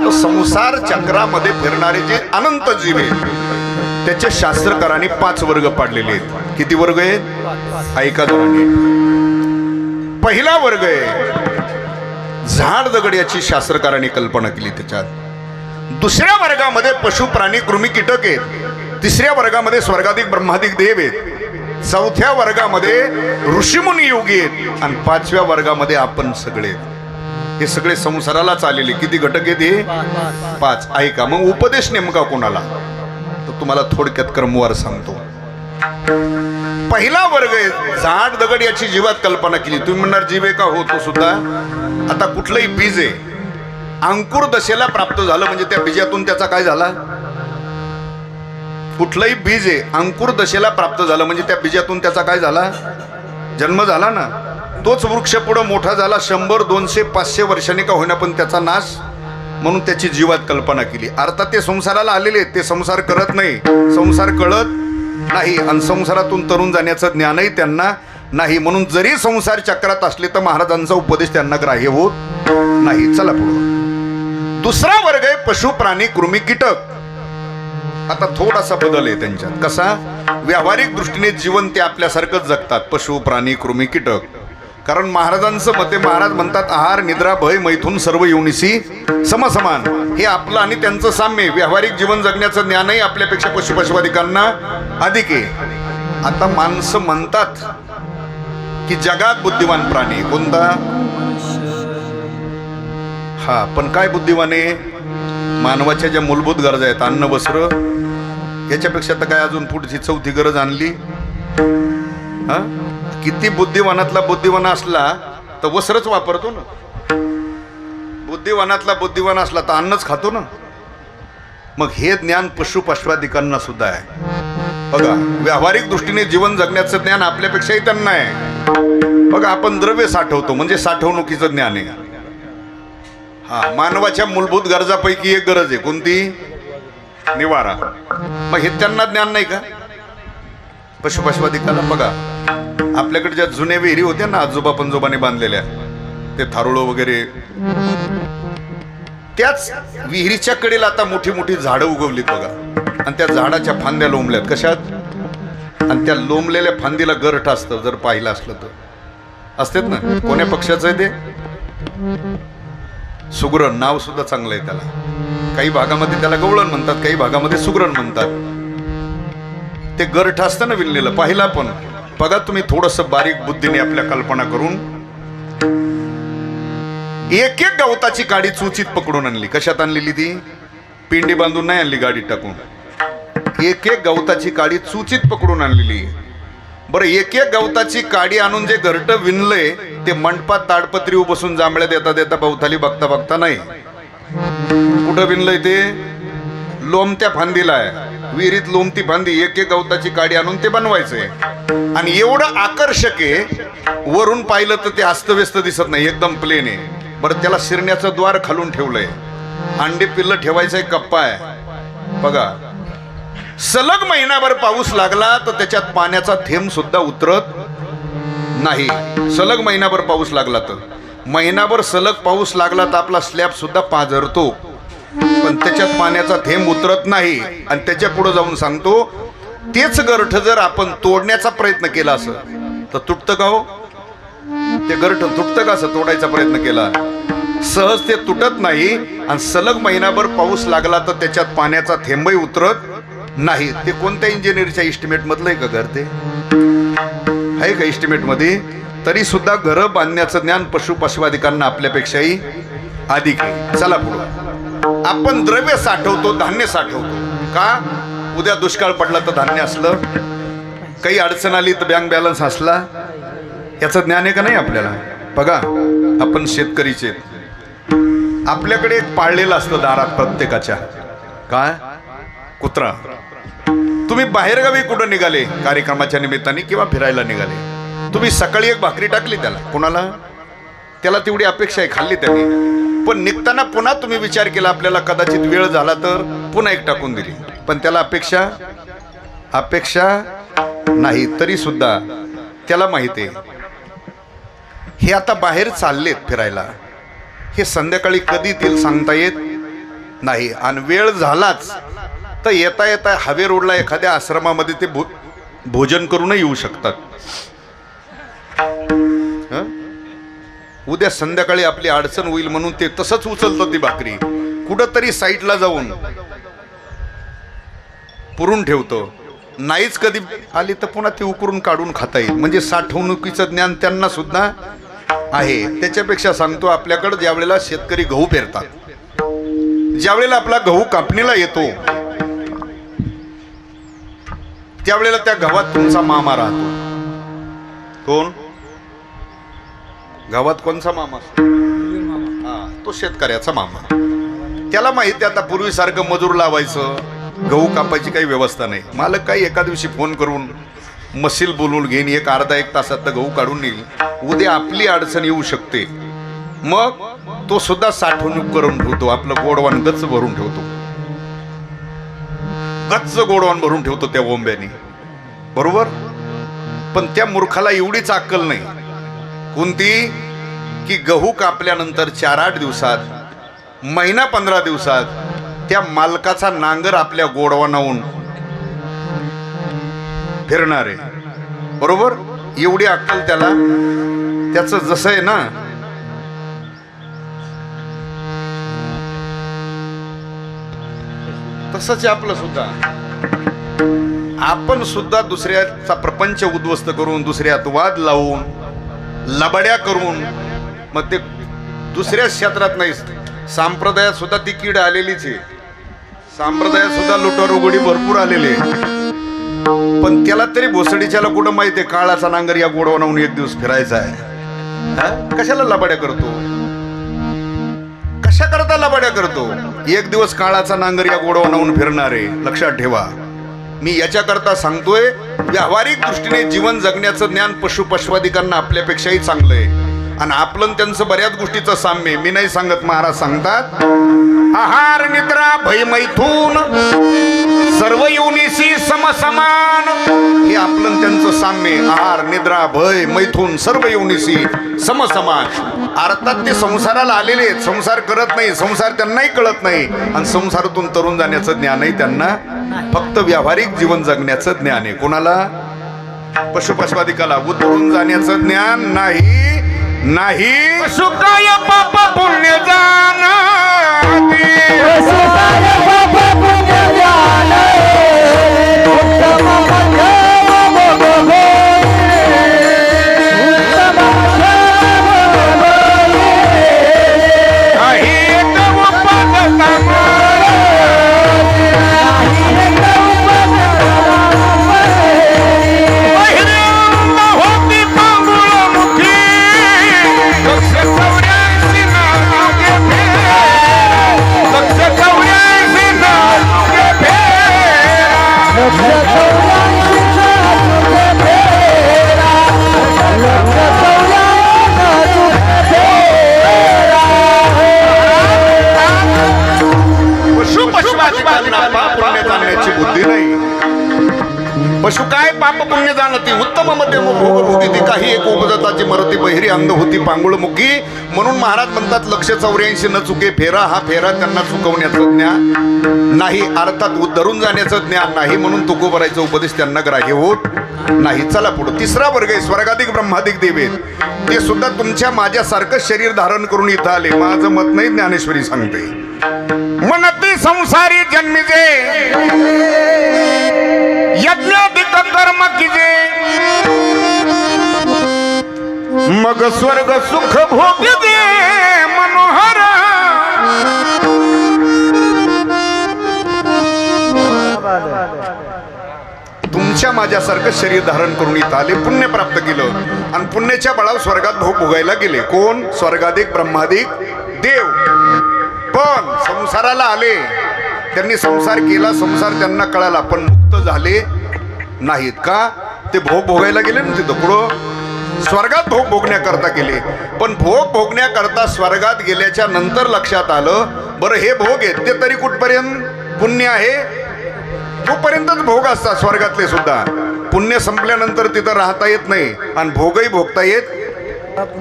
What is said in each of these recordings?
तर संसार चक्रामध्ये फिरणारे जे अनंत जीव आहेत त्याचे शास्त्रकारांनी 5 वर्ग पाडलेले आहेत. किती वर्ग आहेत ऐका जरा. पहिला वर्ग आहे झाड दगड, याची शास्त्रकारांनी कल्पना केली त्याच्यात. दुसऱ्या वर्गामध्ये पशु प्राणी कृमी कीटक आहेत. तिसऱ्या वर्गामध्ये स्वर्गाधिक ब्रह्माधिक देव आहेत. चौथ्या वर्गामध्ये ऋषीमुनी योगी आहेत. आणि 5व्या वर्गामध्ये आपण सगळे. हे सगळे संसारालाच आलेले. किती घटक आहेत हे? 5. ऐका मग उपदेश नेमका कोणाला, तर तुम्हाला थोडक्यात क्रमवार सांगतो. पहिला वर्ग आहे झाड दगड, याची जीवात कल्पना केली. तुम्ही म्हणणार जीव आहे का? हो, तो सुद्धा. आता कुठलंही बीज आहे, अंकुर दशेला प्राप्त झालं म्हणजे त्या बीजातून त्याचा काय झाला? कुठलंही बीज आहे, अंकुर दशेला प्राप्त झालं म्हणजे त्या बीजातून त्याचा काय झाला? जन्म झाला ना. तोच वृक्ष पुढे मोठा झाला 100, 200, 500 वर्षांनी का होईना, पण त्याचा नाश. म्हणून त्याची जीवात कल्पना केली. अर्थात ते संसाराला आलेले, ते संसार करत नाही, संसार कळत नाही, आणि संसारातून तरुण जाण्याचं ज्ञानही त्यांना नाही. म्हणून जरी संसार चक्रात असले तर महाराजांचा उपदेश त्यांना ग्राह्य होत नाही. चला पुढे. दुसरा वर्ग आहे पशु प्राणी कृमी कीटक. आता थोडासा बदल आहे त्यांच्यात. कसा? व्यावहारिक दृष्टीने जीवन ते आपल्यासारखंच जगतात पशु प्राणी कृमी कीटक. कारण महाराजांचं मते, महाराज म्हणतात आहार निद्रा भय मैथून सर्व योनिसी समसमान. हे आपलं आणि त्यांचं साम्य. व्यावहारिक जीवन जगण्याचं ज्ञानही आपल्यापेक्षा पशुपशुवादिकांना अधिक आहे. आता माणसं म्हणतात की जगात बुद्धिमान प्राणी कोणता? हा, पण काय बुद्धिमान आहे? मानवाच्या ज्या मूलभूत गरजा आहेत, अन्न वस्त्र, याच्यापेक्षा तर काय अजून पुढची 4थी गरज आणली? हा, किती बुद्धिवानातला बुद्धिवान असला तर वस्त्रच वापरतो ना. बुद्धिवानातला बुद्धिवान असला तर अन्नच खातो ना. मग हे ज्ञान पशुपशुवादिकांना सुद्धा आहे. बघा, व्यावहारिक दृष्टीने जीवन जगण्याचं ज्ञान आपल्यापेक्षाही त्यांना आहे. बघा, आपण द्रव्य साठवतो म्हणजे साठवणुकीचं ज्ञान आहे. हा, मानवाच्या मूलभूत गरजापैकी एक गरज आहे कोणती? निवारा. मग हे त्यांना ज्ञान नाही का पशुपशुवादिकाला? बघा, आपल्याकडे ज्या जुन्या विहिरी होत्या ना, आजोबा पंजोबाने बांधलेल्या, ते थारुळ वगैरे, त्याच विहिरीच्या कडेला आता मोठी मोठी झाडं उगवलीत बघा. आणि त्या झाडाच्या फांद्या लोंबल्यात. कशात? आणि त्या लोंबलेल्या फांदीला गरठ असतं, जर पाहिलं असलं तर. असतात ना. कोण्या पक्षाचं आहे ते? सुगरण. नाव सुद्धा चांगलं आहे त्याला. काही भागामध्ये त्याला गवळण म्हणतात, काही भागामध्ये सुगरण म्हणतात. ते गरठ असतं ना विणलेलं, पाहिला. पण बघा तुम्ही थोडंसं बारीक बुद्धीने आपल्या कल्पना करून. एक एक गवताची काडी चुचीत पकडून आणली. कशात आणलेली ती? पिंडी बांधून नाही आणली, गाडीत टाकून. एक एक गवताची काडी चुचीत पकडून आणलेली. बरं, एक एक गवताची काडी आणून जे घरट विणलंय ते मंडपात ताडपत्री बसून जांभळ्या देता देता भवताली बघता बघता नाही. कुठं विणलंय ते? लोमत्या फांदीला आहे. विहिरीत लोमती फांदी, एक एक गवताची काडी आणून ते बनवायचंय. आणि एवढं आकर्षक आहे, वरून पाहिलं तर ते अस्तव्यस्त दिसत नाही, एकदम प्लेन आहे. बरं, त्याला शिरण्याचं द्वार खालून ठेवलंय. अंडे पिल्लं ठेवायचा एक कप्पा आहे. बघा, सलग महिनाभर पाऊस लागला तर त्याच्यात पाण्याचा थेंब सुद्धा उतरत नाही. सलग महिनाभर पाऊस लागला तर, महिनाभर सलग पाऊस लागला तर आपला स्लॅब सुद्धा पाझरतो, पण त्याच्यात पाण्याचा थेंब उतरत नाही. आणि त्याच्या पुढे जाऊन सांगतो, तेच गरठ जर आपण तोडण्याचा प्रयत्न केला असं तर तुटतं का हो? ते गरठ तुटतं का असं तोडायचा प्रयत्न केला? सहज ते तुटत नाही. आणि सलग महिनाभर पाऊस लागला तर त्याच्यात पाण्याचा थेंबही उतरत नाही. ते कोणत्या इंजिनिअरच्या इस्टिमेट मधलं आहे का घर? ते आहे का इस्टिमेट मध्ये? तरी सुद्धा घरं बांधण्याचं ज्ञान पशुपशुवादिकांना आपल्यापेक्षाही अधिक आहे. चला पुढे. आपण द्रव्य साठवतो, धान्य साठवतो का? उद्या दुष्काळ पडला तर धान्य असलं, काही अडचण आली तर बँक बॅलन्स असला, याचं ज्ञान आहे का नाही आपल्याला? बघा, आपण शेतकरीचे, आपल्याकडे एक पाळलेलं असतं दारात प्रत्येकाच्या. काय? कुत्रा. तुम्ही बाहेरगावी कुठं निघाले कार्यक्रमाच्या निमित्ताने किंवा फिरायला निघाले, तुम्ही सकाळी एक भाकरी टाकली त्याला, कोणाला? त्याला तेवढी अपेक्षा आहे, खाल्ली त्याने. पण निघताना पुन्हा तुम्ही विचार केला आपल्याला कदाचित वेळ झाला तर पुन्हा एक टाकून दिली, पण त्याला अपेक्षा नाही. तरी सुद्धा त्याला माहिती आहे हे आता बाहेर चाललेत फिरायला, हे संध्याकाळी कधी येतील सांगता येत नाही. आणि वेळ झालाच तर येता येता हवे रोडला एखाद्या आश्रमामध्ये ते भोजन करूनही येऊ शकतात. उद्या संध्याकाळी आपली अडचण होईल म्हणून ते तसंच उचलतं ती भाकरी, कुठंतरी साईडला जाऊन पुरून ठेवतो. नाहीच कधी आली तर पुन्हा ती उकरून काढून खाता येईल. म्हणजे साठवणुकीचं ज्ञान त्यांना सुद्धा आहे. त्याच्यापेक्षा सांगतो, आपल्याकडे ज्या वेळेला शेतकरी गहू पेरतात, ज्या वेळेला आपला गहू कापणीला येतो, त्यावेळेला त्या गव्हात तुमचा मामा राहतो. कोण? गावात कोणचा मामा? तो शेतकऱ्याचा मामा. त्याला माहिती आता पूर्वीसारखं मजूर लावायचं, गहू कापायची काही व्यवस्था नाही. मालक काही एका दिवशी फोन करून मशील बोलवून घेईन, एक अर्धा एक तासात तर गहू काढून नेईल. उद्या आपली अडचण येऊ शकते, मग तो सुद्धा साठवणूक करून ठेवतो. आपलं गोडवान गच्च भरून ठेवतो, गच्च गोडवान भरून ठेवतो त्या ओंब्यानी, बरोबर. पण त्या मूर्खाला एवढीच अक्कल नाही. कोणती? की गहू कापल्यानंतर 4-8 दिवसात, महिना 15 दिवसात त्या मालकाचा नांगर आपल्या गोडवानाहून फिरणार आहे, बरोबर. एवढी अक्कल त्याला. त्याचं जसं आहे ना, तसंच आपलं सुद्धा. आपण सुद्धा दुसऱ्याचा प्रपंच उद्ध्वस्त करून, दुसऱ्यात वाद लावून, लबाड्या करून, मग ते दुसऱ्या क्षेत्रात नाही, संप्रदायात सुद्धा ती कीड आलेलीच आहे. संप्रदायात सुद्धा लुटारुगडी भरपूर आलेले. पण त्याला तरी भोसडीच्याला कुठं माहिती आहे काळाचा नांगर या गोडवानाहून एक दिवस फिरायचा आहे. कशाला लबाड्या करतो? कशा करता लबाड्या करतो? एक दिवस काळाचा नांगर या गोडवानाहून फिरणार आहे, लक्षात ठेवा. मी याच्याकरता सांगतोय, व्यावहारिक दृष्टीने जीवन जगण्याचं ज्ञान पशुपशवादिकांना आपल्यापेक्षाही चांगलं आहे. आणि आपलं त्यांचं बऱ्याच गोष्टीचं साम्य मी नाही सांगत, महाराज सांगतात. आहार निद्रा भय मैथून सर्व योनीसी समसमान. हे आपलं त्यांचं साम्य. आहार निद्रा भय मैथून सर्व योनीसी समसमान. अर्थात ते संसाराला आलेले, संसार करत नाही, संसार त्यांनाही कळत नाही. आणि संसारातून तरुण जाण्याचं ज्ञानही त्यांना, फक्त व्यावहारिक जीवन जगण्याचं ज्ञान आहे. कोणाला? पशुपशवादिकाला. उतरून जाण्याचं ज्ञान नाही. नाही. सुखाय पाप पुण्य जानाती, सुखाय पाप पुण्य जानाती, उत्तम मध्यम भोगे, उत्तम मध्यम भोगे, काही एक उपद तमारे, काही एक उपद तमारे, बहिरंग होती पांगुळमुखी, लक्ष 84 नागे फेरा, लक्ष 84 नागे फेरा, लक्ष 84 नागे फेरा, लक्ष 84 फेरा. पशुपशवादिकांना पाप पुण्य जाणण्याची बुद्धी नाही. पशु काय पाप पुण्य जाणती, उत्तम मध्यम भोग भोगीती, काही एक उपजताची मरती, बहिरी अंध होती पांगुळमुखी. म्हणून महाराज म्हणतात, लक्ष 84 न चुके फेरा. हा फेरा त्यांना चुकवण्याचं ज्ञान नाही, अर्थात उद्धरून जाण्याचं ज्ञान नाही. म्हणून तुकोबरायचा उपदेश त्यांना ग्राह्य होत नाही. चला पुढे. तिसरा वर्ग आहे स्वर्गाधिक ब्रह्माधिक देवे. ते सुद्धा तुमच्या माझ्यासारखं शरीर धारण करून इथं आले. माझं मत नाही, ज्ञानेश्वरी सांगते. मनती संसारी जन्मिजे, यज्ञाधिक कर्म कीजे, मग स्वर्ग सुख भोगिजे मनोहर. तुमच्या माझ्यासारखं शरीर धारण करून इथं आले, पुण्य प्राप्त केलं आणि पुण्याच्या बळावर स्वर्गात भोग भोगायला गेले. कोण? स्वर्गाधिक ब्रह्माधिक देव. पण संसाराला आले, त्यांनी संसार केला, संसार त्यांना कळाला, पण मुक्त झाले नाहीत. का? ते भोग भोगायला गेले ना तिथं. पुढं स्वर्गात भोग भोगण्याकरता गेले. पण भोग भोगण्याकरता स्वर्गात गेल्याच्या नंतर लक्षात आलं, बरं हे भोग आहेत ते तरी कुठपर्यंत पुण्य आहे, तोपर्यंतच भोग असतात स्वर्गातले सुद्धा. पुण्य संपल्यानंतर तिथं राहता येत नाही आणि भोगही भोगता येत,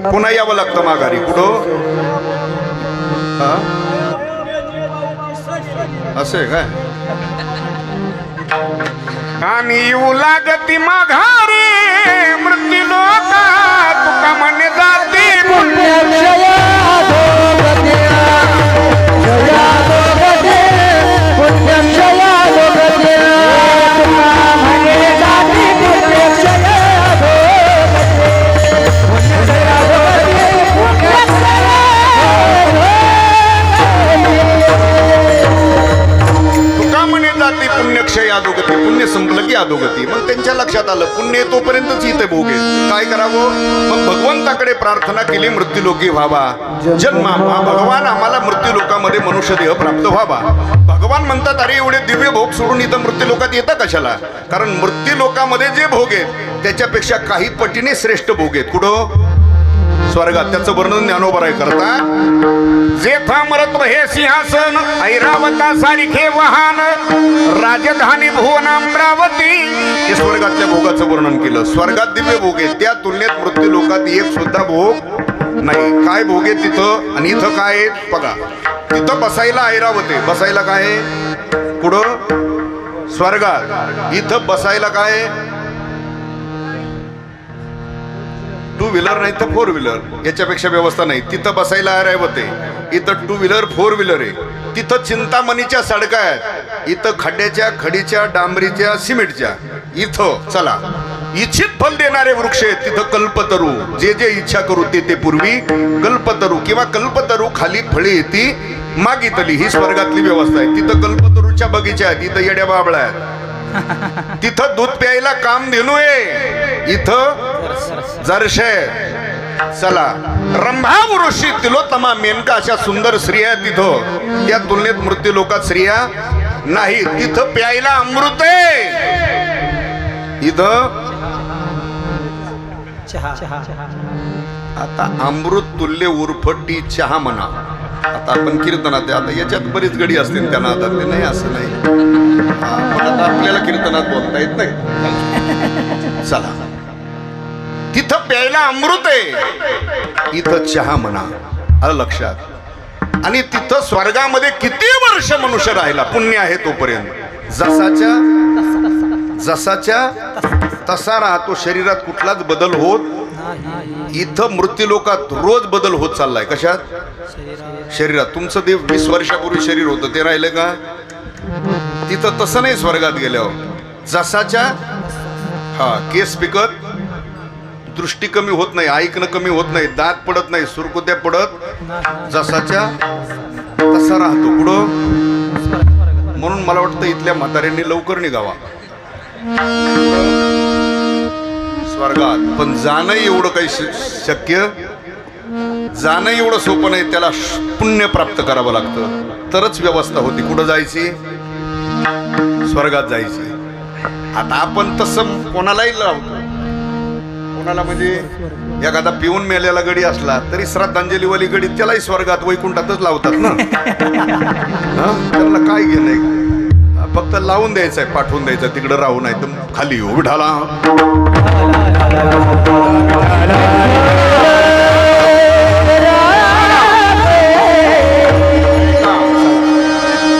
पुन्हा यावं लागतं माघारी. कुठं? असं आहे काय? आणि येऊ लागती माघारी मृत्यू लोका तुका म्हणे जाती पुण्यक्षय अधोगती. पुण्य संपलं की अधोगती. मग त्यांच्या लक्षात आलं पुण्य तोपर्यंतच इथे भोग आहे, काय करावं? मग भगवंताकडे प्रार्थना केली मृत्यूलोकी व्हावा जन्मावा. भगवान आम्हाला मृत्यूलोकामध्ये मनुष्य देह प्राप्त व्हावा. भगवान म्हणतात अरे एवढे दिव्य भोग सोडून इथं मृत्यूलोकात येतं कशाला? कारण मृत्यूलोकामध्ये जे भोग आहेत त्याच्यापेक्षा काही पटीने श्रेष्ठ भोग आहेत. कुठं? स्वर्गात. त्याचं वर्णन ज्ञानोबराय करतात. जेथा मरत हे सिंहासन ऐरावता सारिखे वाहन राजधानी भुवन अमरावती. हे स्वर्गातल्या भोगाचं वर्णन केलं. स्वर्गात दिव्य भोग आहे, त्या तुलनेत मृत्यू लोकात एक सुद्धा भोग नाही. काय भोग आहे तिथं आणि इथं काय आहे बघा. तिथं बसायला ऐरावत आहे, बसायला काय आहे? कुठं? स्वर्गात. इथं बसायला काय? टू व्हीलर नाही तर फोर व्हीलर, याच्यापेक्षा व्यवस्था नाही. तिथं बसायला ऐरावत आहे, इथं टू व्हीलर फोर व्हीलर आहे. तिथं चिंतामणीच्या सडका आहेत, इथं खड्ड्याच्या खडीच्या डांबरीच्या सिमेंटच्या. इथं चला इच्छित फल देणारे वृक्ष आहेत. तिथं कल्पतरू, जे जे इच्छा करू ते पूर्वी कल्पतरू किंवा कल्पतरू खाली फळे येती मागितली. ही स्वर्गातली व्यवस्था आहे. तिथं कल्पतरूच्या बगीच्या आहेत, इथं येड्या बाबळ्या आहेत. तिथं दूध प्यायला काम धेनू आहे, इथं जरशे. चला रंभा वृषी तिलोत्तमा मेनका अशा सुंदर स्त्रिया तिथं. त्या तुलनेत मृत्यू लोकात स्त्रिया नाही. तिथं प्यायला अमृत आहे, इथं आता अमृत तुल्य उर्फटी चहा म्हणा. आता आपण कीर्तनात आता याच्यात बरीच गडी असते त्यांना, आता ते नाही असं नाही. पण आता आपल्याला कीर्तनात बोलता येत नाही. चला तिथं प्यायला अमृत आहे, इथं चहा म्हणा. आलं लक्षात? आणि तिथं स्वर्गामध्ये किती वर्ष मनुष्य राहिला पुण्य आहे तोपर्यंत जसाच्या तसा राहतो. शरीरात कुठलाच बदल होत. इथं मृत्यू लोकात रोज बदल होत चाललाय. कशात? शरीरात. तुमचं ते 20 वर्षापूर्वी शरीर होतं ते राहिलं का? तिथं तसं नाही. स्वर्गात गेल्यावर जसाच्या केस पिकत, दृष्टी कमी होत नाही, ऐकणं कमी होत नाही, दात पडत नाही, सुरकुत्या पडत, जसाच्या तसा राहतो. पुढं म्हणून मला वाटतं इथल्या म्हाताऱ्यांनी लवकर निघावा स्वर्गात. पण जाणं एवढं काही शक्य, जाणं एवढं सोपं नाही. त्याला पुण्य प्राप्त करावं लागतं तरच व्यवस्था होती. कुठं जायची? स्वर्गात जायची. आता आपण तसं कोणालाही लावतो. कोणाला म्हणजे एखादा पिऊन मेलेला गडी असला तरी श्रद्धांजलीवाली गडी त्यालाही स्वर्गात वैकुंठातच लावतात ना. त्याला काय घेणं? फक्त लावून द्यायचंय, पाठवून द्यायचं, तिकडं राहू नाही तर खाली उठाला.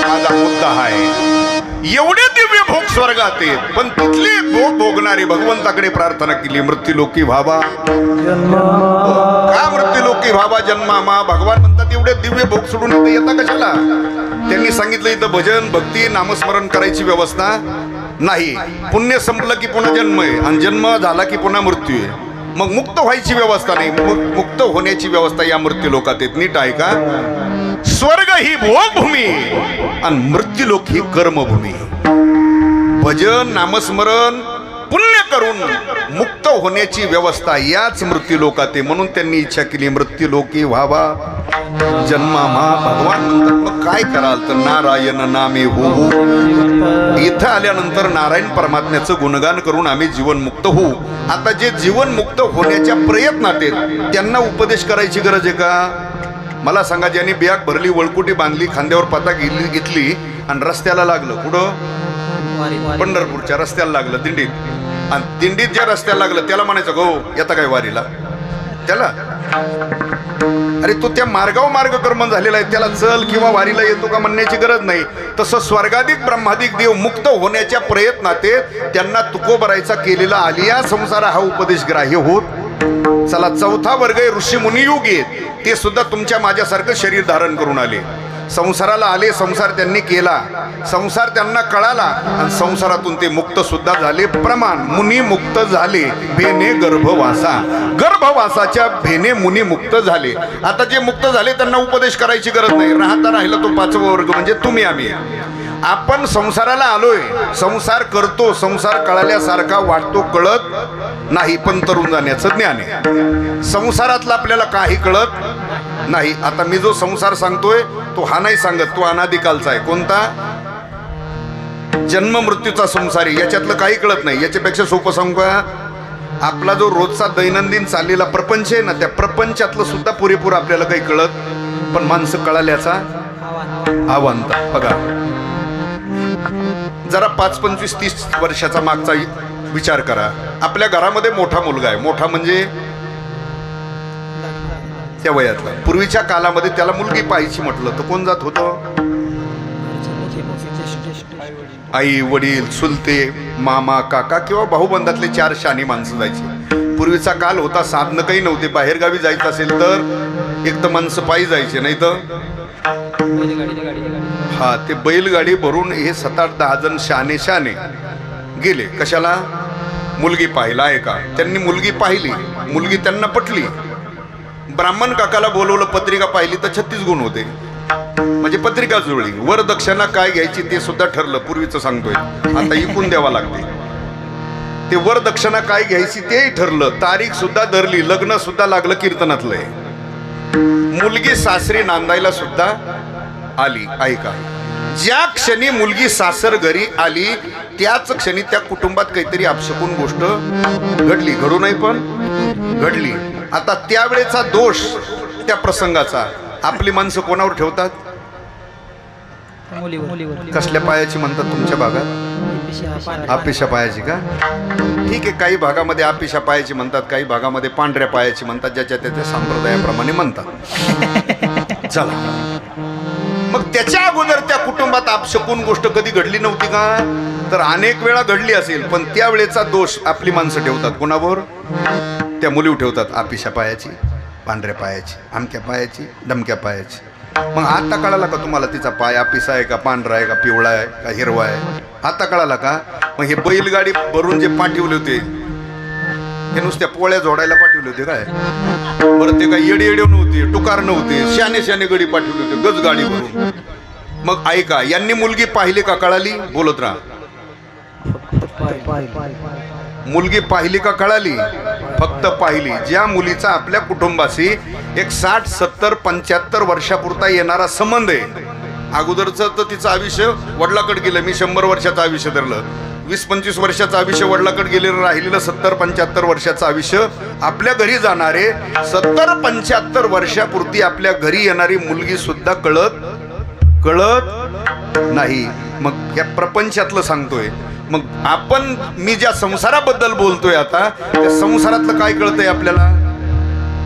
माझा मुद्दा आहे एवढे दिव्य भोग स्वर्गात आहेत, पण तिथले भोग भोगणारे भगवंताकडे प्रार्थना केली मृत्यूलोकी व्हावा. का मृत्यूलोकी व्हावा जन्मामा? भगवान म्हणतात एवढे दिव्य भोग सोडून इथं येता कशाला? त्यांनी सांगितलं इथं भजन भक्ती नामस्मरण करायची व्यवस्था नाही. पुण्य संपलं की पुन्हा जन्म आहे, आणि जन्म झाला की पुन्हा मृत्यू आहे. मग मुक्त व्हायची व्यवस्था नाही. मुक्त होण्याची व्यवस्था या मृत्यू लोकात येत. नीट आहे का? स्वर्ग ही भोगभूमी आणि मृत्यूलोक ही कर्मभूमी. भजन नामस्मरण पुण्य करून मुक्त होण्याची व्यवस्था याच मृत्यू लोकात आहे. म्हणून त्यांनी इच्छा केली मृत्यूलोकी व्हावा जन्मामा. भगवान म्हणतात मग काय कराल तर नारायण नामे होऊ. इथं आल्यानंतर नारायण परमात्म्याचं गुणगान करून आम्ही जीवनमुक्त होऊ. आता जे जीवनमुक्त होण्याच्या प्रयत्नात आहेत त्यांना उपदेश करायची गरज आहे का? मला सांगा, ज्यांनी बॅग भरली, वळकुटी बांधली, खांद्यावर पाता घेतली आणि रस्त्याला लागलं, कुठं? पंढरपूरच्या रस्त्याला लागलं, दिंडीत. आणि दिंडीत ज्या रस्त्याला लागलं त्याला म्हणायचं गो येता काय वारीला? त्याला अरे तो त्या मार्गावर मार्गक्रमण झालेला आहे, त्याला चल किंवा वारीला येतो का म्हणण्याची गरज नाही. तसं स्वर्गाधिक ब्रह्माधिक देव मुक्त होण्याच्या प्रयत्नात त्यांना तुकोबरायचा केलेला आलिया संसार हा उपदेश ग्राह्य होत. चला, चौथा वर्ग ऋषी मुनी युग आहेत, ते सुद्धा तुमच्या माझ्यासारखं शरीर धारण करून आले, संसाराला आले, संसार त्यांनी केला, संसार त्यांना कळाला आणि संसारातून ते मुक्त सुद्धा झाले. प्रमाण मुनी मुक्त झाले भेने गर्भवासा, गर्भवासाच्या भेने मुनी मुक्त झाले. आता जे मुक्त झाले त्यांना उपदेश करायची गरज नाही. राहिला तो पाचवा वर्ग म्हणजे तुम्ही आम्ही. आपण संसाराला आलोय, संसार करतो, संसार कळाल्यासारखा वाटतो, कळत नाही, पण तरुण जाण्याचं ज्ञान आहे. संसारातलं आपल्याला काही कळत नाही. आता मी जो संसार सांगतोय तो हा नाही सांगत, तो अनादिकालचा आहे. कोणता? जन्म मृत्यूचा संसार आहे, याच्यातलं काही कळत नाही. याच्यापेक्षा सोपं सांगू का, आपला जो रोजचा दैनंदिन चाललेला प्रपंच आहे ना, त्या प्रपंचातलं सुद्धा पुरेपूर आपल्याला काही कळत, पण माणसं कळाल्याचा अवांत. बघा जरा 5, 25, 30 वर्षाचा मागचा विचार करा. आपल्या घरामध्ये मोठा मुलगा आहे, मोठा म्हणजे त्या वयातला. पूर्वीच्या कालामध्ये त्याला मुलगी पाहायची म्हटलं तर कोण जात होतं? आई वडील चुलते मामा काका किंवा भाऊबंदातले 4 शहाणी माणसं जायची. पूर्वीचा काल होता, साधनं काही नव्हते. बाहेरगावी जायचं असेल तर एक तर माणसं पायी जायचे, नाही तर हा ते बैलगाडी भरून हे 7-8-10 जण शहाणे गेले. कशाला? मुलगी पाहिला आहे का? त्यांनी मुलगी पाहिली, मुलगी त्यांना पटली. ब्राह्मण काकाला बोलवलं, पत्रिका पाहिली तर 36 गुण होते, म्हणजे पत्रिका जुळली. वर दक्षिणा काय घ्यायची ते सुद्धा ठरलं. पूर्वीचं सांगतोय, आता इकून द्यावा लागते. ते वर दक्षिणा काय घ्यायची तेही ठरलं, तारीख सुद्धा धरली, लग्न सुद्धा लागलं. कीर्तनातलंय. मुलगी सासरी नांदायला सुद्धा आली. ऐका, ज्या क्षणी मुलगी सासर घरी आली त्याच क्षणी त्या कुटुंबात काहीतरी अपशकुन गोष्ट घडली. घडू नाही पण घडली. आता त्यावेळेचा दोष त्या प्रसंगाचा आपली माणसं कोणावर ठेवतात? कसल्या पायाची म्हणतात तुमच्या भागात? आपिशा पायाची का? ठीक आहे, काही भागामध्ये आपिशा पायाची म्हणतात, काही भागामध्ये पांढऱ्या पायाची म्हणतात, ज्याच्या त्याच्या संप्रदायाप्रमाणे म्हणतात. चला, मग त्याच्या अगोदर त्या कुटुंबात अपशकुन गोष्ट कधी घडली नव्हती का? तर अनेक वेळा घडली असेल, पण त्यावेळेचा दोष आपली माणसं ठेवतात. कोणावर? त्या मुलीवर ठेवतात. आपिशा पायाची, पांढऱ्या पायाची, अमक्या पायाची, डमक्या पायाची. मग आता कळाला का तुम्हाला तिचा पाय आपिसा आहे का, पांढरा आहे का, पिवळा आहे का, हिरवा आहे? आता कळाला का? मग हे बैलगाडी भरून जे पाठवले होते हे नुसत्या पोळ्या जोडायला पाठवले होते काय? बरं, ते काय येडे नव्हते, टुकार नव्हते, शाने गडी पाठवले होते, गज गाडी भरून. मग ऐका, यांनी मुलगी पाहिली का? कळाली? बोलत राहा. मुलगी पाहिली का? कळाली? फक्त पाहिली. ज्या मुलीचा आपल्या कुटुंबाशी एक 60, 70, 75 वर्षापुरता येणारा संबंध आहे. अगोदरच तर तिचं आयुष्य वडिलाकडे गेलं. मी 100 वर्षाचं आयुष्य धरलं, 20-25 वर्षाचं आयुष्य वडिलाकडे गेलेलं, राहिलेलं 70-75 वर्षाचं आयुष्य आपल्या घरी जाणारे 70-75 वर्षापुरती आपल्या घरी येणारी मुलगी सुद्धा कळत नाही. मग या प्रपंचातलं सांगतोय. मग आपण, मी ज्या संसाराबद्दल बोलतोय आता, त्या संसारातलं काय कळतंय आपल्याला?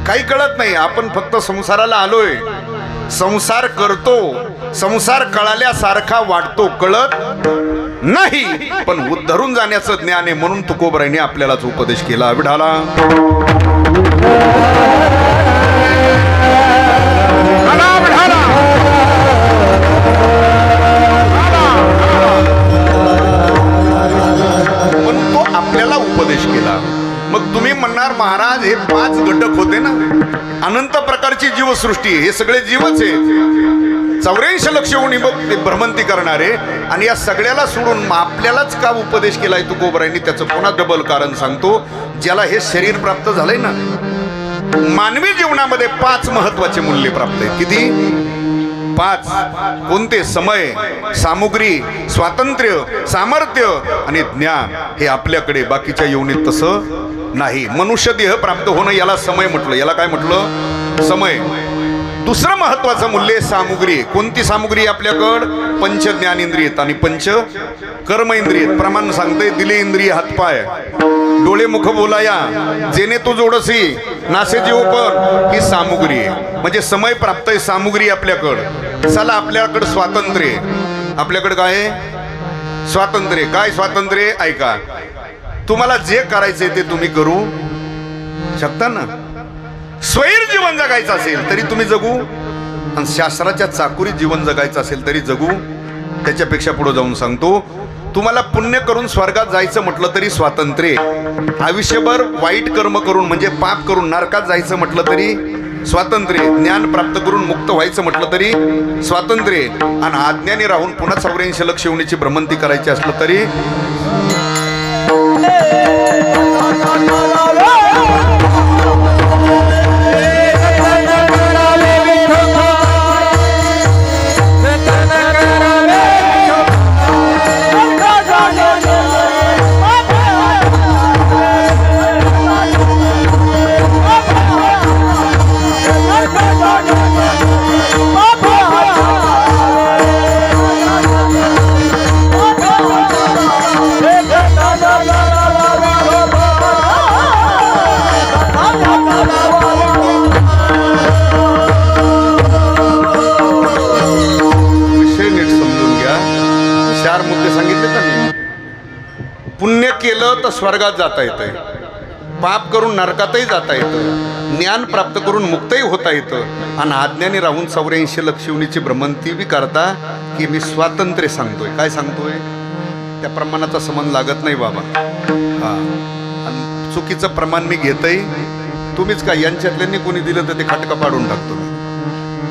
काही कळत नाही. आपण फक्त संसाराला आलोय, संसार करतो, संसार कळाल्यासारखा वाटतो, कळत नाही. पण उद्धरून जाण्याचं ज्ञान आहे, म्हणून तुकोबरायने आपल्यालाच उपदेश केला. विढाला पण तो आपल्याला उपदेश केला. मग तुम्ही म्हणणार, महाराज हे 5 घटक होते ना, अनंत प्रकारची जीवसृष्टी, हे सगळे जीवच आहेत, 84 लक्ष भ्रमंती करणारे, आणि या सगळ्याला सोडून आपल्यालाच का उपदेश केलाय तुकोबरायांनी? त्याचं पुन्हा डबल कारण सांगतो. ज्याला हे शरीर प्राप्त झालंय ना, मानवी जीवनामध्ये 5 महत्वाचे मूल्य प्राप्त आहेत. किती? 5. कोणते? समय, सामुग्री, स्वातंत्र्य, सामर्थ्य आणि ज्ञान. हे आपल्याकडे, बाकीच्या योनीत तसं नाही. मनुष्य देह प्राप्त होणं याला समय म्हटलं. याला काय म्हटलं? समय. दुसरं महत्वाचं मूल्य सामुग्री. कोणती सामुग्री आपल्याकडं? 5 ज्ञानेंद्रियत आणि 5 कर्मेंद्रियत. प्रमाण सांगते, दिले इंद्रिय हातपाय, डोळे मुख बोलाया, जेणे तू जोडसी नासेजी ओपन ही सामुग्री आहे, म्हणजे समय प्राप्त आहे सामुग्री आपल्याकडं. चला आपल्याकडं स्वातंत्र्य आहे. आपल्याकडं काय आहे? स्वातंत्र्य. काय स्वातंत्र्य? ऐका, तुम्हाला जे करायचंय ते तुम्ही करू शकता ना. स्वैर जीवन जगायचं असेल तरी तुम्ही जगू, आणि शास्त्राच्या चाकुरीत जीवन जगायचं असेल तरी जगू. त्याच्यापेक्षा पुढे जाऊन सांगतो, तुम्हाला पुण्य करून स्वर्गात जायचं म्हटलं तरी स्वातंत्र्य. आयुष्यभर वाईट कर्म करून म्हणजे पाप करून नरकात जायचं म्हटलं तरी स्वातंत्र्य. ज्ञान प्राप्त करून मुक्त व्हायचं म्हटलं तरी स्वातंत्र्य. आणि अज्ञानी राहून पुन्हा 84 लक्ष योनीची भ्रमंती करायची असलं तरी पुण्य केलं तर स्वर्गात जाता येतंय, पाप करून नरकातही जाता येतं, ज्ञान प्राप्त करून मुक्तही होता येतं, आणि अज्ञानी राहून 84 लक्ष योनीची भ्रमंती बी करता. की मी स्वातंत्र्य सांगतोय. काय सांगतोय? त्या प्रमाणाचा संबंध लागत नाही बाबा. हा, आणि चुकीचं प्रमाण मी घेतय, तुम्हीच काय यांच्यातल्यांनी कोणी दिलं तर ते खटका पाडून टाकतो मी.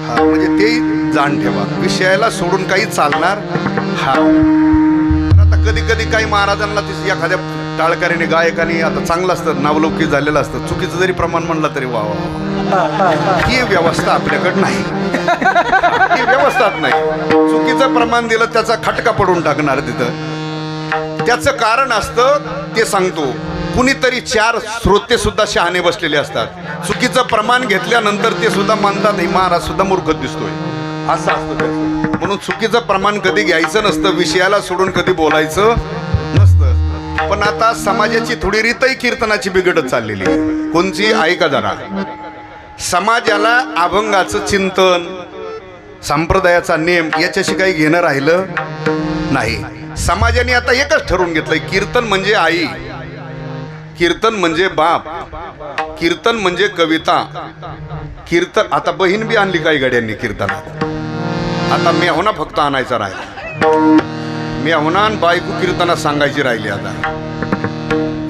हा, म्हणजे ते जाण ठेवा, विषयाला सोडून काही चालणार. हा, कधी कधी काही महाराजांना एखाद्या टाळकरीने गायकाने आता चांगलं असतं, नावलौकिक झालेलं असतं, चुकीचं जरी प्रमाण म्हणलं तरी वा वा. ही व्यवस्था आपल्याकडे नाही. ही व्यवस्थाच नाही. चुकीचं प्रमाण दिलं त्याचा खटका पडून टाकणार तिथं. त्याचं कारण असतं ते सांगतो. कुणीतरी 4 श्रोते सुद्धा शहाणे बसलेले असतात. चुकीचं प्रमाण घेतल्यानंतर ते सुद्धा मानतात ही महाराज सुद्धा मूर्ख दिसतोय, असं असतं. म्हणून चुकीचं प्रमाण कधी घ्यायचं नसतं, विषयाला सोडून कधी बोलायचं नसतं. पण आता समाजाची थोडी रीतही कीर्तनाची बिघडत चाललेली आहे. कोणची? ऐका जरा. समाजाला अभंगाचं चिंतन, संप्रदायाचा नेम याच्याशी काही घेणं राहिलं नाही. समाजाने आता एकच ठरवून घेतलंय, कीर्तन म्हणजे आई, कीर्तन म्हणजे बाप, कीर्तन म्हणजे कविता, कीर्तन. आता बहीण बी आणली काही गाड्यांनी कीर्तनात. आता मेहुणा फक्त आणायचा राहिला. मेहुणा आणि बायको कीर्तनात सांगायची राहिली. आता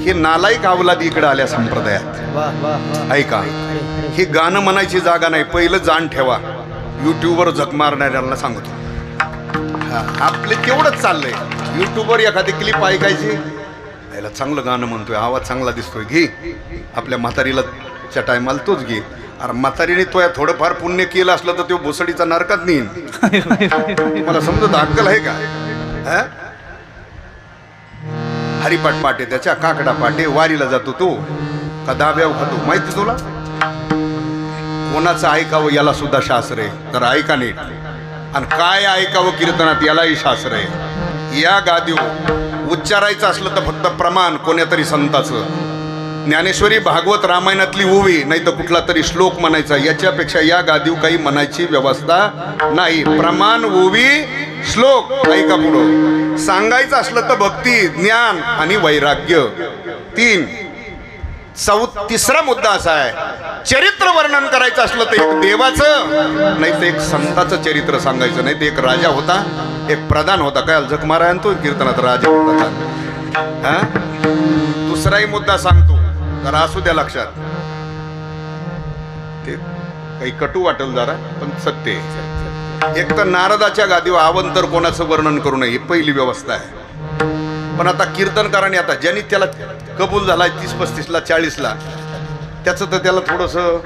हे नालायक अवलाद इकडे आल्या संप्रदायात. ऐका, हे गाणं म्हणायची जागा नाही. पहिलं जाण ठेवा. युट्यूबवर झक मारणाऱ्यांना सांगतो, आपले तेवढंच चाललंय. युट्यूबवर एखादी क्लिप ऐकायची, याला चांगलं गाणं म्हणतोय, आवाज चांगला दिसतोय, घे. आपल्या म्हातारीला च्या टायमाला तोच घे. अरे म्हातारीने तो थोडंफार पुण्य केलं असलं तर तो भोसडीचा नरकात नेईन. मला समजत अक्कल आहे का? हरिपाठ पाटे त्याच्या, काकडा पाटे, वारीला जातो तो का दाब्याव खातो, माहिती तुला? कोणाचं ऐकावं याला सुद्धा शास्त्र आहे, तर ऐका नीट. आणि काय ऐकावं कीर्तनात यालाही शास्त्र आहे. या गादीवर उच्चारायचं असलं तर फक्त प्रमाण कोण्या तरी संताचं, ज्ञानेश्वरी, भागवत, रामायणातली ओवी, नाही तर कुठला तरी श्लोक म्हणायचा. याच्यापेक्षा या गादीवर काही म्हणायची व्यवस्था नाही. प्रमाण, ओवी, श्लोक. ऐका पुढं. सांगायचं असलं तर भक्ती, ज्ञान आणि वैराग्य. 3. तिसरा मुद्दा असा आहे, चरित्र वर्णन करायचं असलं तर एक देवाचं, नाही तर एक संताचं चरित्र सांगायचं. नाही तर एक राजा होता, एक प्रधान होता. काय जग मारा तो कीर्तनात राजा होता. दुसराही मुद्दा सांगतो, जरा असू द्या लक्षात. ते काही कटू वाटेल जरा, पण सत्य आहे. एक तर नारदाच्या गादीवर अवंतर कोणाचं वर्णन करू नये, ही पहिली व्यवस्था आहे. पण आता कीर्तनकाराने, आता ज्यांनी त्याला कबूल झालाय 30-35ला 40ला, त्याचं तर त्याला थोडंसं,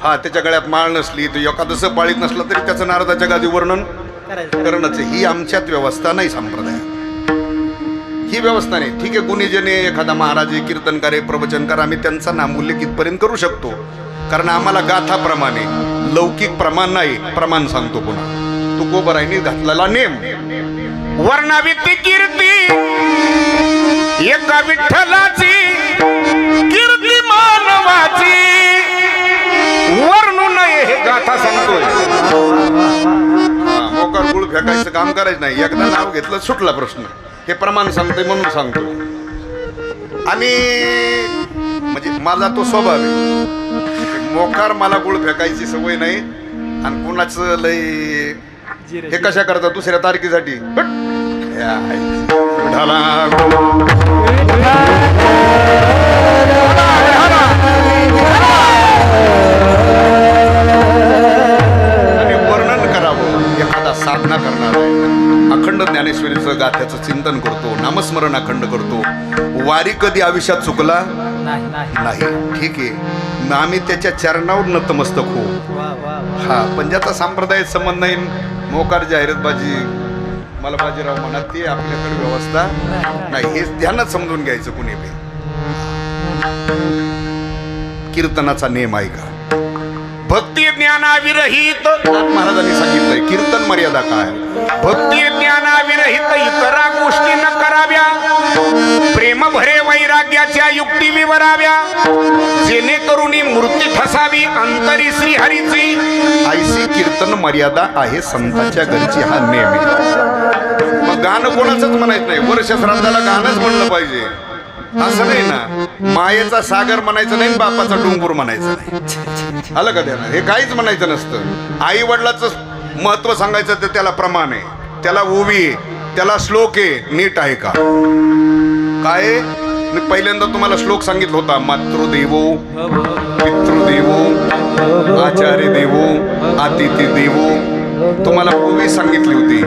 हा त्याच्या गळ्यात माळ नसली तर एखादं पाळीत नसलं तरी त्याचं नारदाच्या गादी वर्णन करणंच. ही आमच्यात व्यवस्था नाही संप्रदाय, ही व्यवस्था नाही. ठीक आहे, गुणीजने, एखादा महाराज, कीर्तनकार, प्रवचनकार, आम्ही त्यांचा नामूल्य कितपर्यंत करू शकतो, कारण आम्हाला गाथाप्रमाणे लौकिक प्रमाण नाही. प्रमाण सांगतो पुन्हा, तुकोबरायनी घातलेला नेम. वर्णावी ती कीर्ती एका विठ्ठलाची, कीर्ती मानवाची. टाकायचं काम करायचं नाही. एकदा नाव घेतलं सुटला प्रश्न. हे प्रमाण सांगते म्हणून सांगतो. आणि म्हणजे माझा तो स्वभाव आहे. मोकार मला गुळ फेकायची सवय नाही. आणि कोणाचं लय हे कशा करता दुसऱ्या तारखेसाठी आणि वर्णन करावं. एखादा साधना करणार आहे, अखंड ज्ञानेश्वरीचं गाथ्याचं चिंतन करतो, नामस्मरण अखंड करतो. वारी कधी आयुष्यात चुकला नाही. ठीक आहे, मग आम्ही त्याच्या चरणावर नतमस्तक हो. हा, पण ज्याचा संप्रदायात संबंध नाही, मोकार जाहिरातबाजी मला बाजीराव म्हणा, ते आपल्याकडे व्यवस्था नाही. हे ध्यानात समजून घ्यायचं. कुणी बी कीर्तनाचा नियम आहे का? भक्ती ज्ञानाविरहित महाराजांनी सांगितलंय कीर्तन मर्यादा काय. भक्ती ज्ञानाविरहित इतरा गोष्टी न कराव्या, प्रेम भरे वैराग्याच्या युक्ती विवराव्या, जेणेकरून मूर्ती ठसावी अंतरी श्रीहरीची. ऐशी कीर्तन मर्यादा आहे संतांच्या घरची. हा नेम आहे. मग गाणं कोणाचंच म्हणायचं नाही. वर्ष श्राद्धाला गाणंच म्हणलं पाहिजे असं नाही ना. मायेचा सागर म्हणायचं नाही, बापाचा डोंगर म्हणायचं नाही. आलं का त्याला? हे काहीच म्हणायचं नसतं. आई वडिलाचं महत्व सांगायचं तर त्याला प्रमाण आहे, त्याला ओवी आहे, त्याला श्लोक आहे. नीट आहे का? काय मी पहिल्यांदा तुम्हाला श्लोक सांगितला होता. मातृदेवो पितृदेवो आचार्य देवो अतिथी देवो. तुम्हाला ओवी सांगितली होती.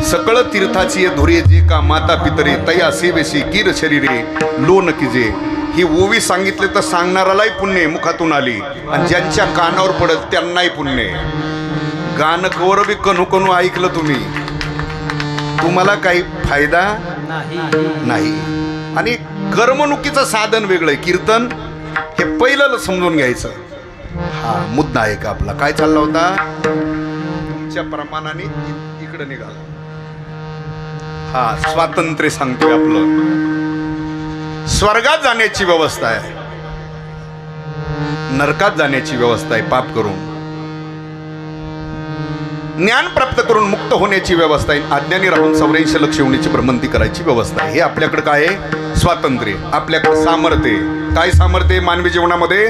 सकळ तीर्थाची धुरे जे का माता पितरे तया सेवेशी गिर शरीरे लोन किजे. ही ओवी सांगितले तर सांगणारालाही पुण्य मुखातून आली, आणि ज्यांच्या कानावर पडत त्यांनाही पुण्य. गाणं कवर बी कणू कणू ऐकलं तुम्ही, तुम्हाला काही फायदा नाही. आणि करमणुकीचं साधन वेगळं आहे. कीर्तन हे पहिलं समजून घ्यायचं. हा मुद्दा आहे का आपला? काय चालला होता? तुमच्या प्रमाणाने इकडे निघाला. हा, स्वातंत्र्य सांगतोय आपलं. स्वर्गात जाण्याची व्यवस्था आहे, नरकात जाण्याची व्यवस्था आहे. पाप करून ज्ञान प्राप्त करून मुक्त होण्याची व्यवस्था आहे. अज्ञानी राहून 84 लक्ष होण्याची भ्रमंती करायची व्यवस्था आहे. हे आपल्याकडे काय आहे? स्वातंत्र्य. आपल्याकडे सामर्थ्य. काय सामर्थ्य मानवी जीवनामध्ये?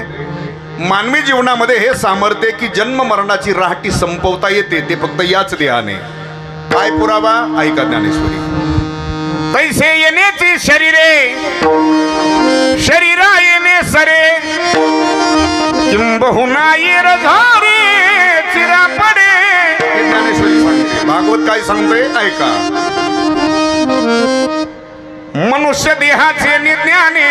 मानवी जीवनामध्ये हे सामर्थ्य की जन्म मरणाची राहटी संपवता येते. ते फक्त याच देहाने. काय पुरावा? ऐका ज्ञानेश्वरी. तैसे येण्याची शरीरे शरीरा येणे सरे, किंबहुना येर झारे चिरा पडे. ज्ञानेश्वरी सांगते. भागवत काय सांगते? ऐका. मनुष्य देहाचे निज्ञाने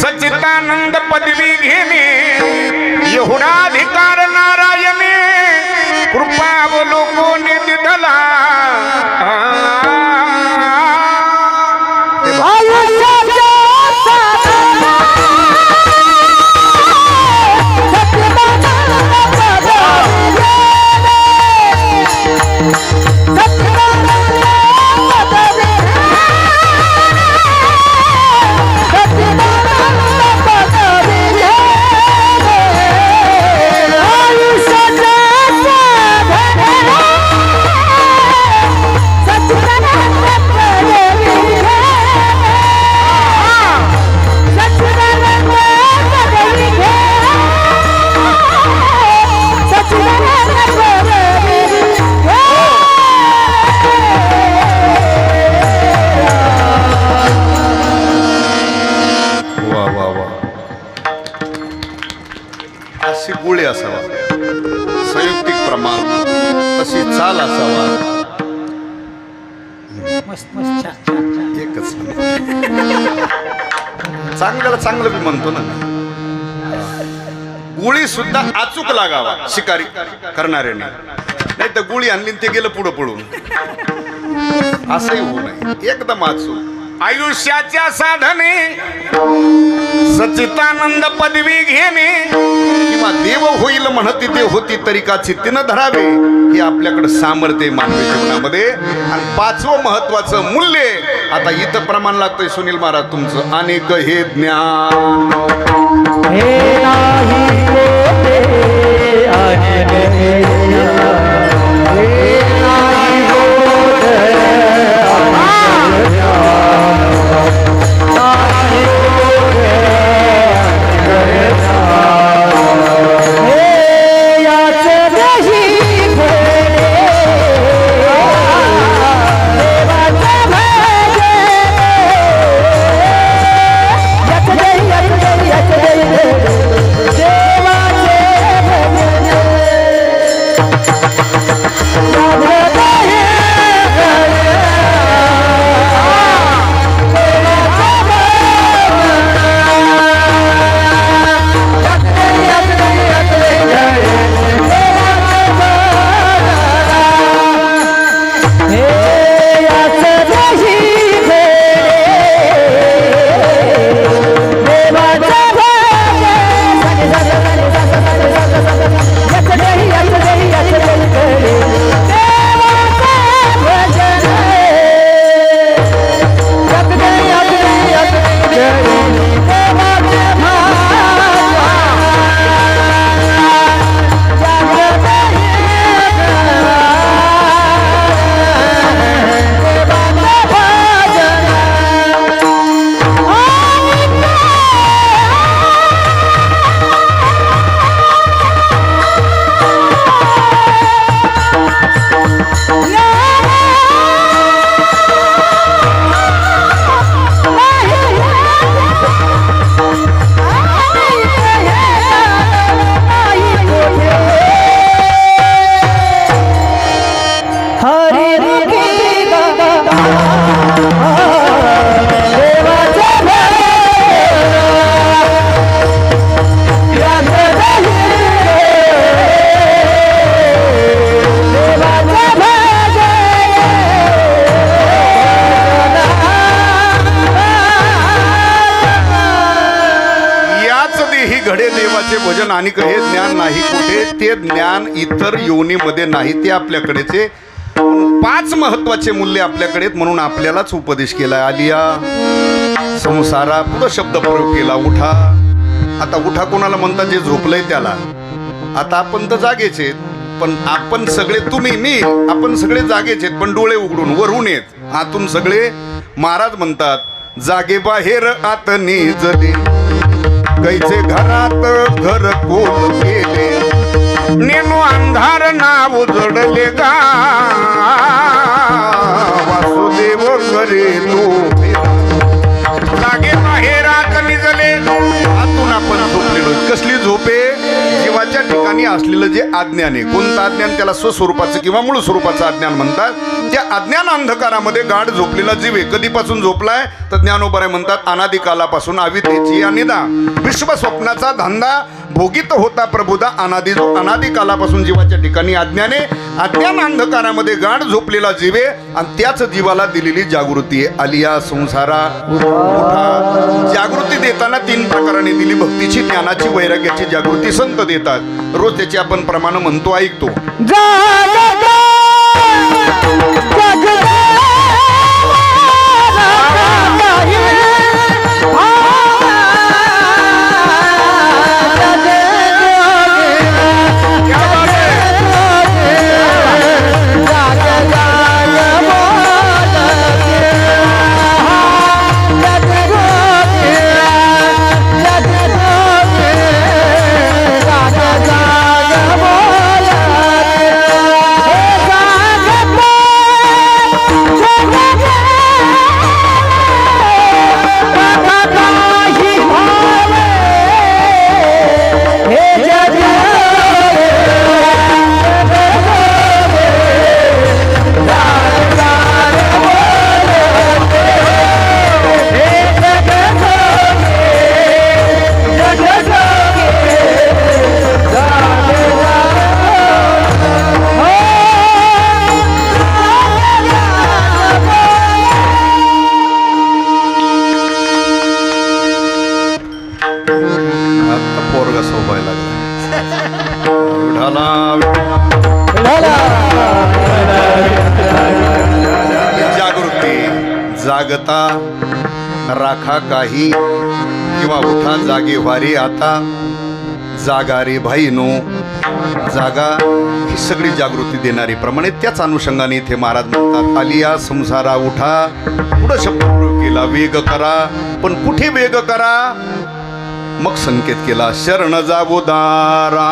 सच्चिदानंद पदवी घेणे, एवढा अधिकार नारायणे कृपावलोकोने दिधला. गुळे असावा, संयुक्तिक प्रमाण, तशी चाल असावा. एकच चांगल्याला चांगलं बी म्हणतो ना. गुळी सुद्धा अचूक लागावा शिकारी करणाऱ्याने. नाही तर गुळी आणली ते गेलं पुढं पडून. असंही होऊ नये. एकदम अचूक. आयुष्याच्या साधने सच्चिदानंद पदवी घेणे, किंवा देव होईल म्हणती ते होती तरी का चित्तीनं धरावे. हे आपल्याकडे सामर्थ्य मानवी जीवनामध्ये. आणि पाचवं महत्वाचं मूल्य, आता इथं प्रमाण लागतंय सुनील महाराज तुमचं. अनेक हे ज्ञान हे नाही घडे देवाचे भजन आणि हे ज्ञान नाही कुठे, ते ज्ञान इतर योनीमध्ये नाही, ते आपल्याकडेचे 5 महत्वाचे मूल्य आपल्याकडे म्हणून आपल्यालाच उपदेश केला. आलिया संसारा पुढं शब्द प्रयोग केला. उठा. आता उठा कोणाला म्हणतात? जे झोपलंय त्याला. आता आपण तर जागेचे, पण आपण सगळे, तुम्ही मी आपण सगळे जागेचे, पण डोळे उघडून वरून येत आतून सगळे. महाराज म्हणतात जागे बाहेर आत निजले, कैचे घरात घर कोल केले, नेनो अंधार नाव उजडले गा, वासुदेव करे तो जागे बाहेर आत निजले. आतून आपण झोपलेलो. कसली झोपे? जीवाच्या ठिकाणी असलेलं जे अज्ञान आहे. कोणतं अज्ञान? त्याला स्वस्वरूपाचं किंवा मूळ स्वरूपाचं अज्ञान म्हणतात. त्या अज्ञान अंधकारामध्ये गाढ झोपलेला जीव आहे. कधीपासून झोपलाय? तर ज्ञानोबराय म्हणतात अनादिकालापासून. अविद्येची अनिदा विश्व स्वप्नाचा धंदा भोगित होता प्रभुदा अनादि. अनादिकालापासून जीवाच्या ठिकाणी अज्ञाने, अज्ञान अंधकारामध्ये गाढ झोपलेला जीव आहे आणि त्याच जीवाला दिलेली जागृती आहे. आलिया संसारा उठा. जागृती देताना 3 प्रकाराने दिली. भक्तीची, ज्ञानाची, वैराग्याची जागृती संत देतात. रोज त्याची आपण प्रमाण म्हणतो, ऐकतो. जागृती. जागता राखा काही किंवा उठा जागे व्हारे आता. जागा रे भाईनो जागा ही सगळी जागृती देणारी प्रमाणे त्याच अनुषंगाने इथे महाराज म्हणतात आलिया संसारा उठा. पुढं शब्द प्रयोग केला वेग करा. पण कुठे वेग करा? मग संकेत केला शरण जावो दारा.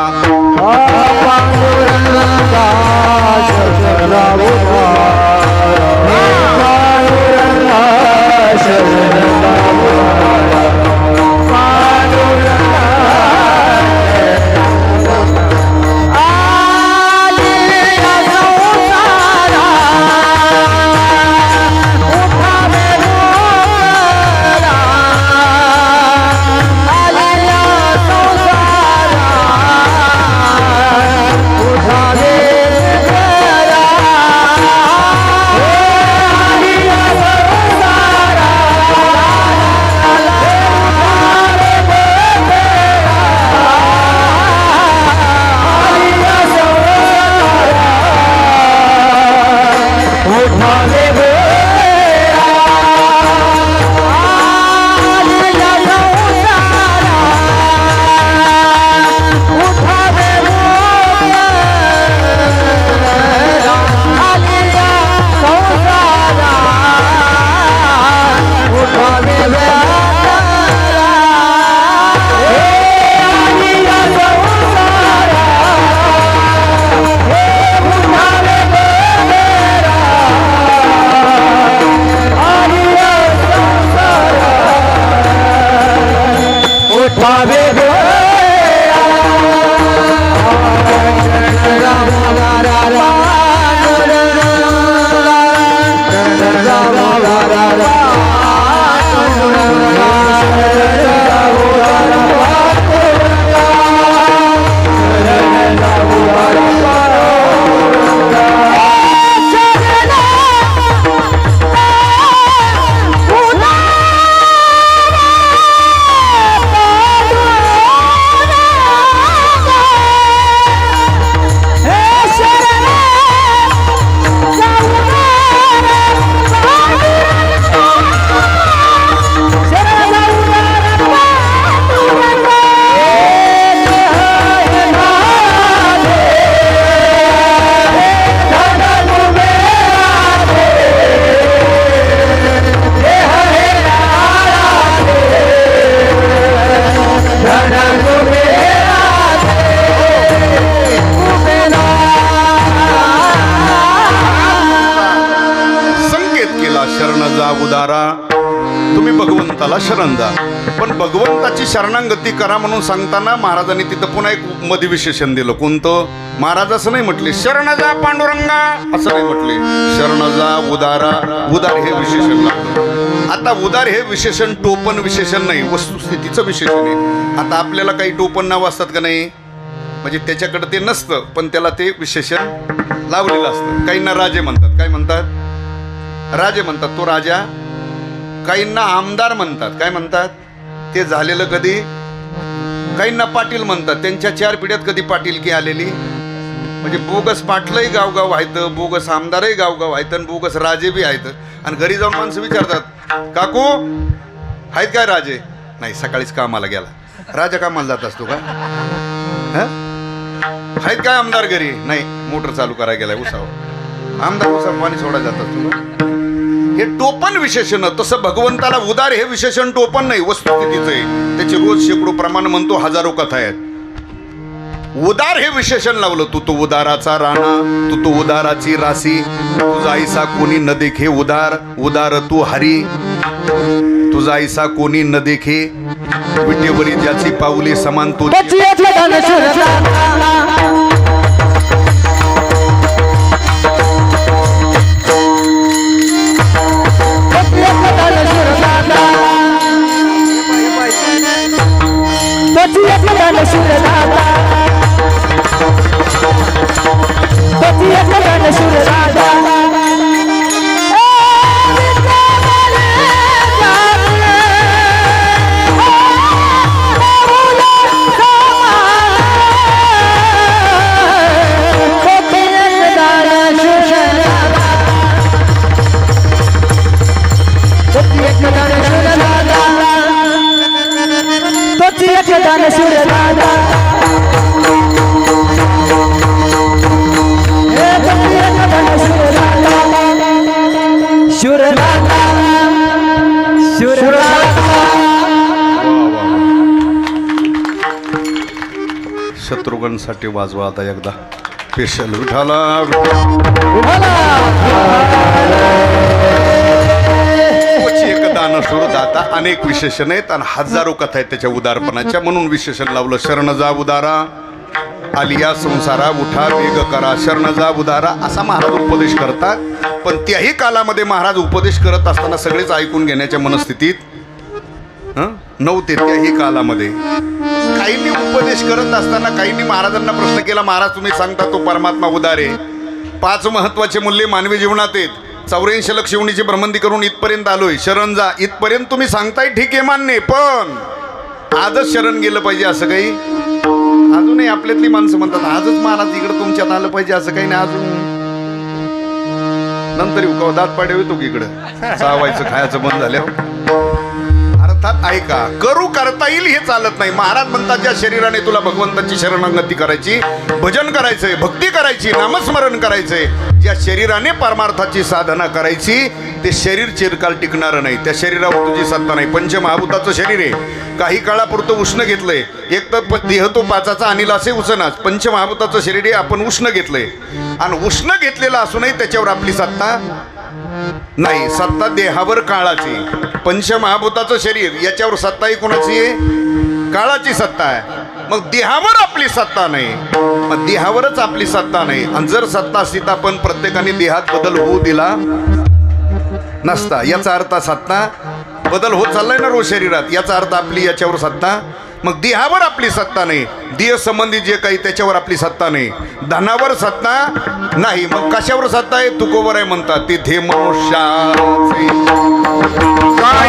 तुम्ही भगवंताला शरण जा. पण भगवंताची शरणागती करा म्हणून सांगताना महाराजांनी तिथं पुन्हा एक मधविशेषण दिलं. कोणतं? महाराज असं नाही म्हटले शरण जा पांडुरंगा, असं नाही म्हटले शरण जा उदारा. उदार हे विशेषण लागलं. आता उदार हे विशेषण टोपण विशेषण नाही, वस्तुस्थितीचं विशेषण आहे. आता आपल्याला काही टोपण नाव असतात का नाही? म्हणजे त्याच्याकडे ते नसतं पण त्याला ते विशेषण लावलेलं असतं. काहींना राजे म्हणतात. काय म्हणतात? राजे म्हणतात, तो राजा. काहींना आमदार म्हणतात. काय म्हणतात? ते झालेलं कधी. काहींना पाटील म्हणतात, त्यांच्या 4 पिढ्यात कधी पाटीलकी आलेली. म्हणजे बोगस पाटलंही गावगाव आहेत, बोगस आमदारही गावगाव आहेत आणि बोगस राजे बी आहेत. आणि घरी जाऊन माणसं विचारतात, काकू आहेत काय राजे? नाही, सकाळीच कामाला गेला. राजा कामाला जात असतो का? आहेत काय आमदार घरी? नाही, मोटर चालू करायला गेलाय उसावर. आमदार उसावर पाणी सोडायला जात असतो. हे टोपण विशेषण. तसं भगवंताला उदार हे विशेषण टोपण नाही, वस्तुस्थितीचं आहे. त्याचे रोज शेकडो प्रमाण म्हणतो, हजारो कथा आहेत. उदार हे विशेषण लावलं. तू उदाराचा राणा, तू उदाराची राशी, तुझा ऐसा कोणी न देखे उदार. उदार तू हरी, तुझा ऐसा कोणी न देखे. विटेवरी ज्याची पाऊले समान तो. पोरांसाठी वाजवा आता एकदा स्पेशल विठाला एक दान सुरत आता अनेक विशेषण आहेत आणि हजारो कथा आहेत त्याच्या उदारपणाच्या, म्हणून विशेषण लावलं. शरण जा उदारा आलिया संसारा उठा वेग करा, शरण जा उदारा असा महाराज उपदेश करतात. पण त्याही कालामध्ये महाराज उपदेश करत असताना सगळेच ऐकून घेण्याच्या मनस्थितीत नव्हते. त्याही कालामध्ये काहींनी उपदेश करत असताना काहींनी महाराजांना प्रश्न केला, महाराज तुम्ही सांगता तो परमात्मा उदार आहे, 5 महत्वाचे मूल्य मानवी जीवनात आहेत, 84 लक्ष येवणीची भ्रमंती करून इथपर्यंत आलोय, शरण जा इथपर्यंत तुम्ही सांगताय ठीक आहे मान्य, पण आजच शरण गेलं पाहिजे असं काही अजूनही आपल्यातली माणसं म्हणतात आजच महाराज इकडे तुमच्यात आलं पाहिजे असं काही नाही. अजून नंतर येऊ का दात पाड्या येतो की इकडं चावायचं खायचं बंद झाल्यावर. अर्थात ऐका, करू करता येईल हे चालत नाही. महाराज म्हणतात ज्या शरीराने तुला भगवंताची शरणागती करायची, भजन करायचंय, भक्ती करायची, नामस्मरण करायचंय, ज्या शरीराने परमार्थाची साधना करायची ते शरीर चिरकाल टिकणारं नाही. त्या शरीरावर तुझी सत्ता नाही. पंचमहाभूताचं शरीर आहे, काही काळापुरतं उष्ण घेतलंय. एक तर देह तो 5चा अनिल असे उष्णच, पंचमहाभूताचं शरीर आहे आपण उष्ण घेतलंय आणि उष्ण घेतलेलं असूनही त्याच्यावर आपली सत्ता नाही. सत्ता देहावर काळाची. पंचमहाभूताचं शरीर याच्यावर सत्ता ही कोणाची आहे? काळाची सत्ता आहे. मग देहावर आपली सत्ता नाही, मग देहावरच आपली सत्ता नाही. आणि जर सत्ता असती तर आपण प्रत्येकाने देहात बदल होऊ दिला नसता. याचा अर्थ सत्ता बदल होत चाललाय ना रोज शरीरात, याचा अर्थ आपली याच्यावर सत्ता. मग देहावर आपली सत्ता नाही, देह संबंधी जे काही त्याच्यावर आपली सत्ता नाही, धनावर सत्ता नाही. मग कशावर सत्ता आहे? तुकोवर आहे म्हणतात. तिथे मनुष्याचे काय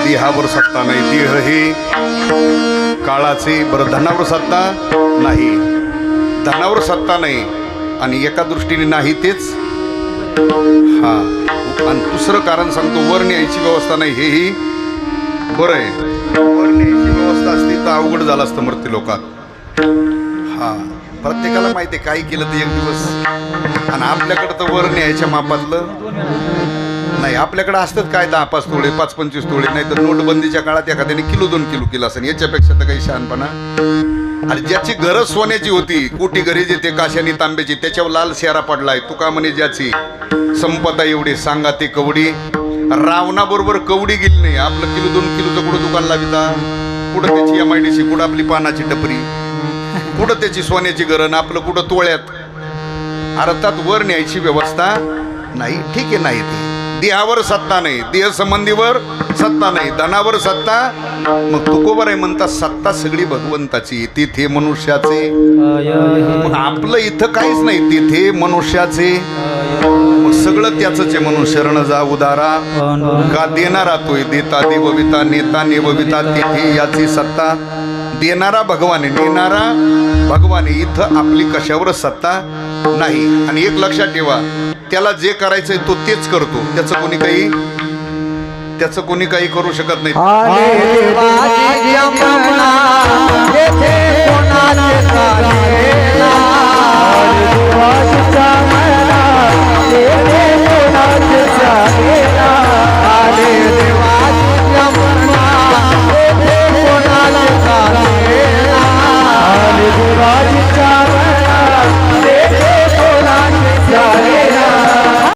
देहावर सत्ता नाही. देह हे काळाचे. बरं, धनावर सत्ता नाही, धनावर सत्ता नाही आणि एका दृष्टीने नाही तेच हा. आणि दुसरं कारण सांगतो, वर न्यायची व्यवस्था नाही. हेही बरं आहे, वर न्यायची व्यवस्था असती तर अवघड झालं असतं मृत्यू लोकात. हा, प्रत्येकाला माहिती आहे काही केलं तर एक दिवस. आणि आपल्याकडं तर वर न्यायच्या मापातलं नाही. आपल्याकडे असतात काय 10-5 तोळे, 5-25 तोळे, नाही तर नोटबंदीच्या काळात एखाद्याने 1-2 किलो केलं असेल. याच्यापेक्षा तर काही शहाणपणा. आणि ज्याची गरज सोन्याची होती, कोटी गरज येते काशानी तांब्याची, त्याच्यावर लाल शेरा पडलाय. तुका म्हणे ज्याची संपदा एवढी सांगा ते कवडी. रावणाबरोबर कवडी गेली नाही. आपलं 1-2 किलोचं कुठं दुकान लाविता, कुठं त्याची MIDC, कुठं आपली पानाची टपरी, कुठं त्याची सोन्याची गरण, आपलं कुठं तोळ्यात. अर्थात वर न्यायची व्यवस्था नाही. ठीक आहे, नाही ते देहावर सत्ता नाही, देह संबंधीवर सत्ता नाही, धनावर सत्ता. मग तुकोबर आहे म्हणतात सत्ता सगळी भगवंताची. तिथे मनुष्याचे. मग आपलं इथं काहीच नाही, तिथे मनुष्याचे. मग सगळं त्याच आहे म्हणून शरण जा उदारा का देणारा तोय देता देवविता नेता नेवविता तिथे याची सत्ता देणारा भगवान आहे नेणारा भगवान आहे. इथं आपली कशावर सत्ता नाही. आणि एक लक्षात ठेवा त्याला जे करायचंय तो तेच करतो. त्याचं कोणी काही करू शकत नाही. कोणाचे